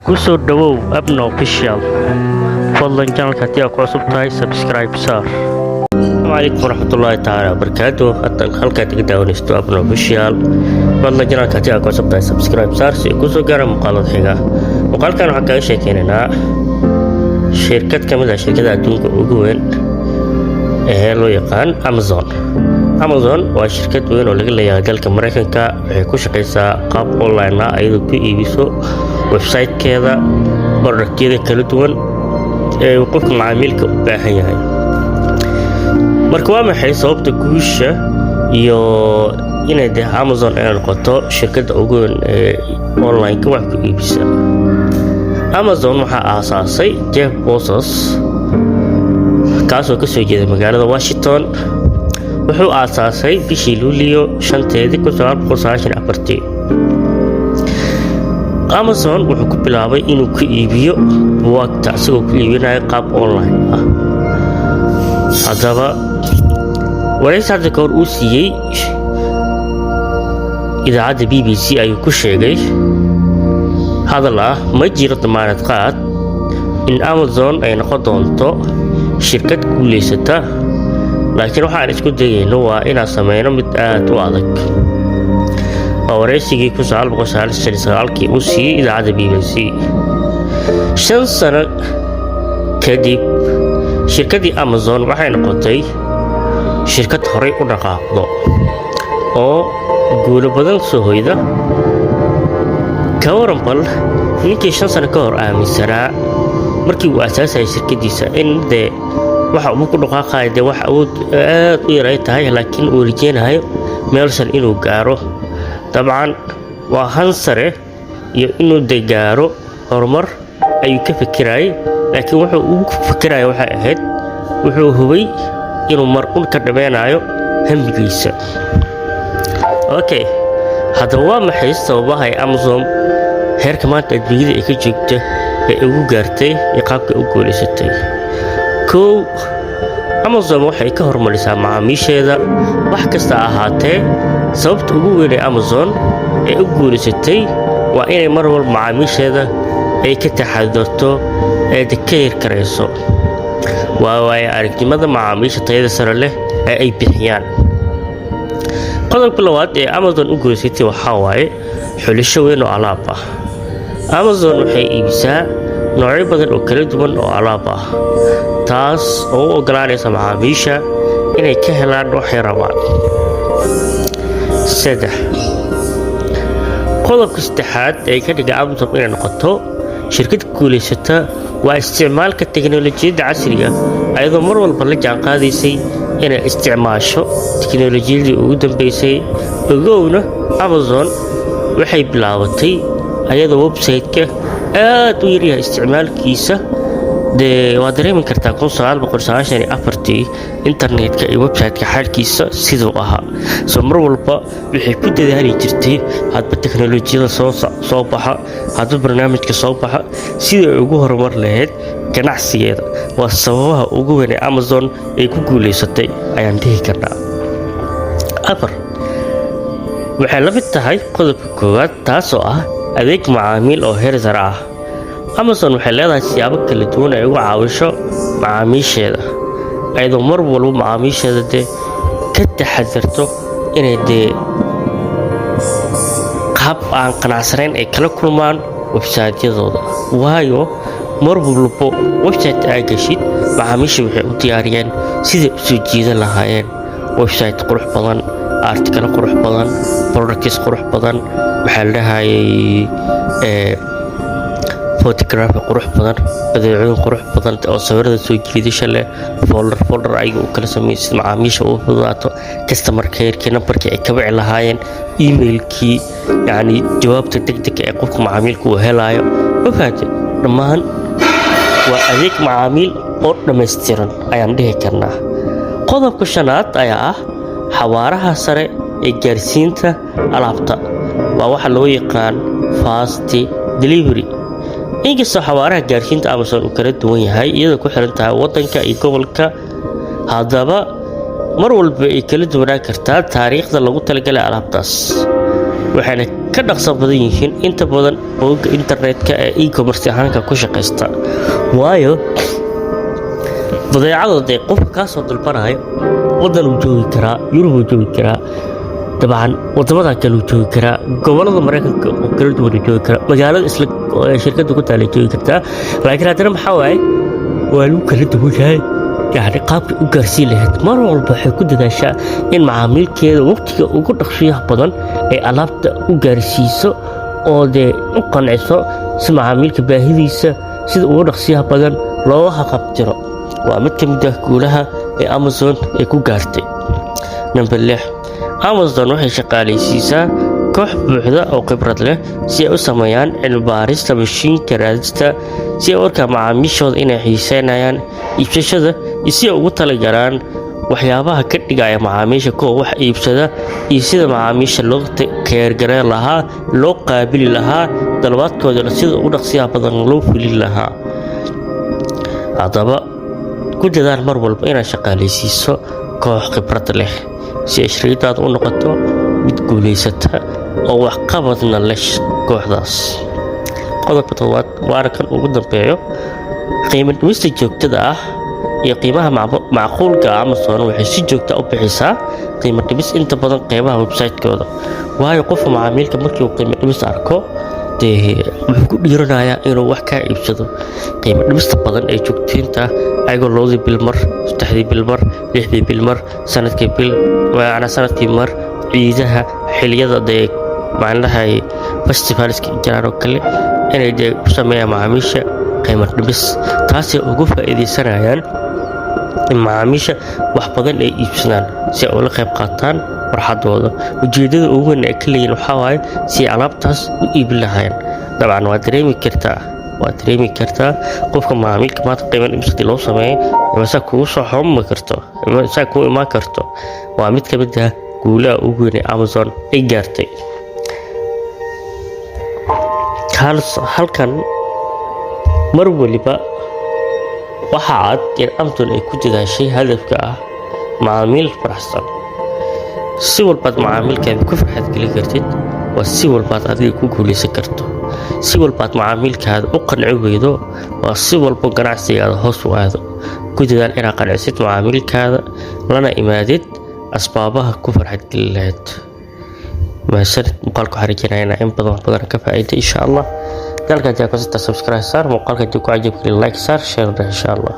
kusoo dhawow abna official fadlan channelka haddii aad ku cusub tahay subscribe saar. Assalamu calaykum waraxmatullaahi tacaala wabarakaatuh. Hadda halkaad iga daawanaysto abna official fadlan channelka haddii aad ku cusub tahay subscribe saar si ay kusoo gaaraan muuqaalada xiga. Muuqaalkan waxaan kaga sheekeynaynaa shirkad ka mid ah shirkadaha adduunka ugu weyn ee loo yaqaan Amazon waa shirkad weyn oo laga leeyahay dalka Mareykanka. Waxay ku shaqeysaa qaab online ah iyadoo ku iibiso website-keeda productyada kala duwan ee qofka macaamilka u baahan yahay. Marka waa maxay sababta guusha iyo inay Amazon ay noqoto shirkadda ugu weyn ee online-ka wax ku iibisa? Amazon waxaa aasaasay Jeff Bezos kaasoo ka soo jeeda magaalada Washington. wuxuu aasaasay bishii Luulyo 5, 1994. Amazon wuxuu ku bilaabay inuu ku iibiyo buugaagta isagoo ku iibinaya qaab online ah. Haddaba waraysi hadda kahor uu siiyey idaacadda BBC ayuu ku sheegay hadal ah ma jiro damaanad qaad in Amazon ay noqon doonto shirkad guuleysata, laakiin waxaan isku dayayno waa inaan sameyno mid aad u adag. waraysigii 1999 uu siiyey idaacadda BBC. 5 sano kadib shirkaddii Amazon waxay noqotay shirkad horey u dhaqaaqdo oo guulo badan soo hoyda. Ka waran bal ninkii 5 sano ka hor aaminsanaa markii uu aasaasay shirkadiisa in waxa uu ku dhaqaaqay wax awood aad u yar ay tahay, laakiin uu rajeynayo meel sare inuu gaaro. dabcan waa hansare iyo inuu gaaro horumar ayuu ka fikirayay, laakiin wuxuu ugu fikirayay waxay ahayd wuxuu hubay inuu mar un ka dhameynayo hambigiisa. haddaba waa maxay sababaha ay Amazon heerka maanta adduunyada ay ka joogta ee ugu gaartay iyo qaabka u guuleysatay? Amazon waxay ka hormarisaa macaamiisheeda wax kasta ahaatee. sababta ugu weyn ee Amazon ee u guuleysatay waa inay mar walba macaamiisheeda ay ka taxadarto ee ka yarkarayso. waayo aragnimada macaamiisha tayada sare leh ee ay bixiyaan. qodobka labaad ee Amazon u guuleysatay waxaa waaye xulasho weyn oo alaab ah. Amazon waxay iibisaa noocyo badan oo kala duwan oo alaab ah, taas oo u ogolaanaysa macaamiisha inay ka helaan waxay rabaan. qodobka saddexaad ee ka dhiga Amazon inay noqoto shirkad guuleysata waa isticmaalka teknolojiyadda casriga ah, iyadoo mar walba la jaanqaadaysay inay isticmaasho teknolojiyadii ugu dambeysay. ogowna Amazon waxay bilaabatay iyadoo website-ka aad u yaryahay isticmaalkiisa. waad dareemi kartaa 1994 internetka iyo website-ka xaalkiisa siduu ahaa. mar walba waxay ku dadaali jirtay hadba teknolojiyada soo baxa, hadba barnaamijka soo baxa sidii ay ugu horumar lahayd ganacsigeeda. waa sababaha ugu weyn ee Amazon ay ku guuleysatay ayaan dhihi karnaa. waxay la mid tahay qodobka koowaad, taasoo ah adeeg macaamiil oo heer sare ah. Amazon waxay leedahay siyaabo kala duwan ay uga caawiso macaamiisheeda, iyadoo mar walba macaamiisheeda ka taxadarto inay qaab aan qanacsanayn ay kala kulmaan website-yadooda. waayo mar walba website ay gashid macaamiisha waxay u diyaariyeen sidai u soo jiidan lahaayeen website qurux badan, article qurux badan, products qurux badan, waxaa la dhahayay photograph qurux badan, badeecooyin qurux badan oo sawirada soo jiidasho leh, folder ayaga u kala sameeyay macaamiisha u fududaato, customer care-kii nambarkii ay ka wici lahaayeen, email-kii, jawaabta degdega ee qofka macaamilka uu helayo. dhammaan waa adeeg macaamiil oo dhammaystiran ayaan dhihi karnaa. qodobka 5aad ayaa ah xawaaraha sare ee gaarsiinta alaabta. waa waxa loo yaqaan fast delivery. inkastoo xawaaraha gaarsiinta Amazon uu kala duwan yahay iyadoo ku xiran tahay waddanka iyo gobolka, haddaba mar walba ay kala duwanaan kartaa taariikhda lagu talagalay alaabtaas. waxayna ka dhaqso badan yihiin inta badan bogagga internetka ee e-commerce ahaanka ku shaqaysta. waayo badeecadooda ee qofka kaa soo dalbanayo waddan uu joogi karaa, Yurub uu joogi karaa, dabcan wadamada kale uu joogi karaa, gobolada Mareykanka oo kala duwan uu joogi karaa, magaalada isla shirkadda ku taala joogi kartaa. laakiin haddana maxaa waaye waa lagu kala duwan yahay يعني qaabka u gaarsiin lahayd mar walba waxay ku dadaashaa in macaamilkeeda waqtiga ugu dhaqsiyaha badan ay alaabta u gaarsiiso oo dee u qanciso si macaamilka baahidiisa sida ugu dhaqsiyaha badan loo haqabtiro. waa mid ka mid ah guulaha ee Amazon ay ku gaartay. Number 6, Amazon waxay shaqaaleysiisaa koox buuxda oo khibrad leh si ay u sameeyaan cilmi baarista mashiinka raadista si ay warka macaamiishooda inay xiiseynayaan iibsashada iyo si ay ugu talagalaan waxyaabaha ka dhigaya macaamiisha kuwa wax iibsada iyo sida macaamiisha loo keergareyn lahaa, loo qaabili lahaa dalbaadkooda sida ugu dhaqsiyaha badan loo fulin lahaa. haddaba ku dadaal mar walba inaad shaqaaleysiiso koox khibrad leh si ay shirkadaadu u noqoto mid guulaysata oo waxqabadna leh kooxdaas. qodobka 7 waa kan ugu dambeeyo, qiimo dhimista joogtada ah iyo qiimaha macquulka ah. Amazon waxay si joogto ah u bixisaa qiimo dhimis inta badan qeybaha website-kooda. waayo qofka macaamilka markii uu qiimo dhimis arko wuxuu ku dhiiranayaa inuu wax ka iibsado. qiimo dhimista badan ee joogteynta ayagoo 2 bil mar, 3 bil mar, 6 bil mar, sanadkii mar, ciidaha, xilliyada maalinlaha festivalska jiraan oo kale inay u sameeyaan macaamiisha qiimo dhimis. taasay ugu faa'iideysanayaan in macaamiisha wax badan ay iibsadaan si ay ula qayb qaataan farxadooda. ujeedada ugu weyn ee ka leeyihiin waxaa waaye si ay alaabtaas u iibin lahaayeen. dabcan waad dareemi kartaa qofka macaamilka maanta qiimo dhimista loo sameeyay imaasa kugu soo xormi karto, imaasa kugu imaan karto. waa mid ka mid ah guulaha ugu weyn ee Amazon ay gaartay. halkan mar waliba waxa cad in Amazon ay ku dadaashay hadafka ah macaamiil faraxsan. si walbaad macaamilkaada ku farxad gelin kartid waa si walbaad adiga ku guulaysan karto. si walbaad macaamilkaada u qanci weydo waa si walba ganacsigaada hoos u aado. ku dadaal inaad qancisid macaamilkaada lana imaadid asbaabaha ku farxad gelin lahayd. maasan muuqaalka waxaan rajeynayaa in badan ka faa'iido insha Allah. dalka jaa ku subscribe saar muuqaalka ku cajab like saar share insha Allah.